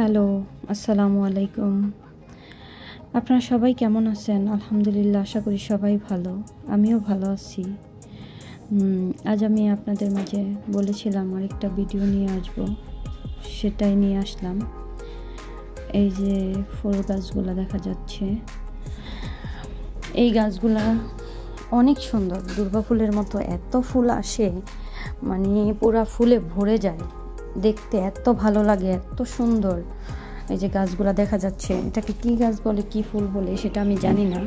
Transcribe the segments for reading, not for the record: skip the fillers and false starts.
Hello, আসসালামু আলাইকুম। আপনারা সবাই কেমন আছেন? আলহামদুলিল্লাহ, আশা করি সবাই ভালো। আমিও ভালো আছি। আজ আমি আপনাদের মাঝে বলেছিলাম আরেকটা ভিডিও নিয়ে আসব, সেটাই নিয়ে আসলাম। এই যে ফুল গাছগুলা দেখা যাচ্ছে, এই গাছগুলা অনেক সুন্দর, দুর্বা ফুলের মতো এত ফুল আসে, মানে পুরা ফুলে ভরে যায়। দেখতে এত ভালো লাগে, এত সুন্দর। এই যে গাছগুলা দেখা যাচ্ছে, এটাকে কি গাছ বলে, কি ফুল বলে সেটা আমি জানি না,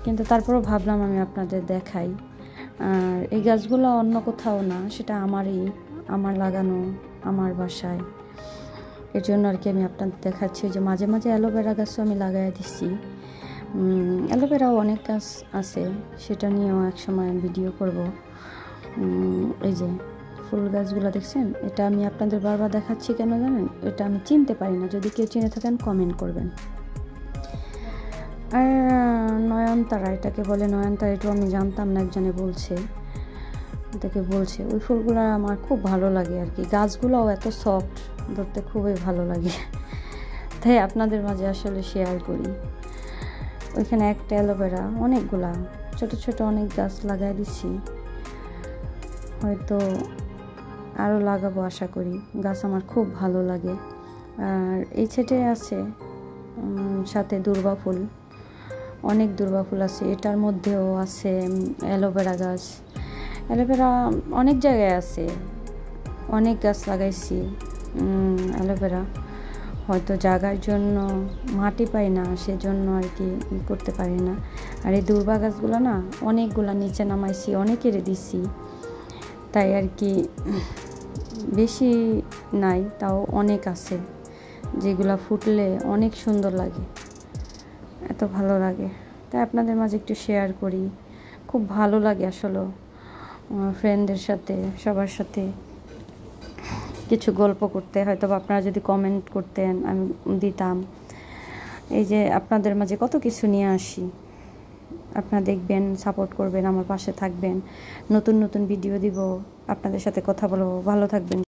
কিন্তু তারপরও ভাবলাম আমি আপনাদের দেখাই। আর এই গাছগুলো অন্য কোথাও না, সেটা আমার লাগানো, আমার বাসায়। এর জন্য আর কি আমি আপনাদের দেখাচ্ছি যে মাঝে মাঝে অ্যালোভেরা গাছও আমি লাগাই দিচ্ছি। অ্যালোভেরাও অনেক গাছ আছে, সেটা নিয়েও একসময় ভিডিও করব। এই যে ফুল গাছগুলো দেখছেন, এটা আমি আপনাদের বারবার দেখাচ্ছি কেন জানেন? এটা আমি চিনতে পারি না, যদি কেউ চিনে থাকেন কমেন্ট করবেন। আর নয়নতারা, এটাকে বলে নয়নতারা, এটাও আমি জানতাম না, একজনে বলছে, এটাকে বলছে। ওই ফুলগুলো আমার খুব ভালো লাগে আর কি। গাছগুলোও এত সফট, ধরতে খুবই ভালো লাগে, তাই আপনাদের মাঝে আসলে শেয়ার করি। ওইখানে একটা অ্যালোভেরা, অনেকগুলা ছোট ছোট অনেক গাছ লাগাই দিচ্ছি, হয়তো আরও লাগাবো আশা করি। গাছ আমার খুব ভালো লাগে। আর এই ছেটে আছে সাথে দুর্বা ফুল, অনেক দুর্বা ফুল আছে। এটার মধ্যেও আছে অ্যালোভেরা গাছ। অ্যালোভেরা অনেক জায়গায় আছে, অনেক গাছ লাগাইছি অ্যালোভেরা। হয়তো জায়গার জন্য মাটি পাই না, সেজন্য আর কি করতে পারি না। আর এই দুর্বা গাছগুলো না, অনেকগুলা নিচে নামাইছি, অনেকেরই দিছি, তাই আর কি বেশি নাই, তাও অনেক আছে যেগুলো ফুটলে অনেক সুন্দর লাগে, এত ভালো লাগে। তাই আপনাদের মাঝে একটু শেয়ার করি। খুব ভালো লাগে আসলে ফ্রেন্ডদের সাথে, সবার সাথে কিছু গল্প করতে। হয়তো আপনারা যদি কমেন্ট করতেন, আমি দিতাম। এই যে আপনাদের মাঝে কত কিছু নিয়ে আসি, আপনারা দেখবেন, সাপোর্ট করবেন, আমার পাশে থাকবেন। নতুন নতুন ভিডিও দিব, আপনাদের সাথে কথা বলবো। ভালো থাকবেন।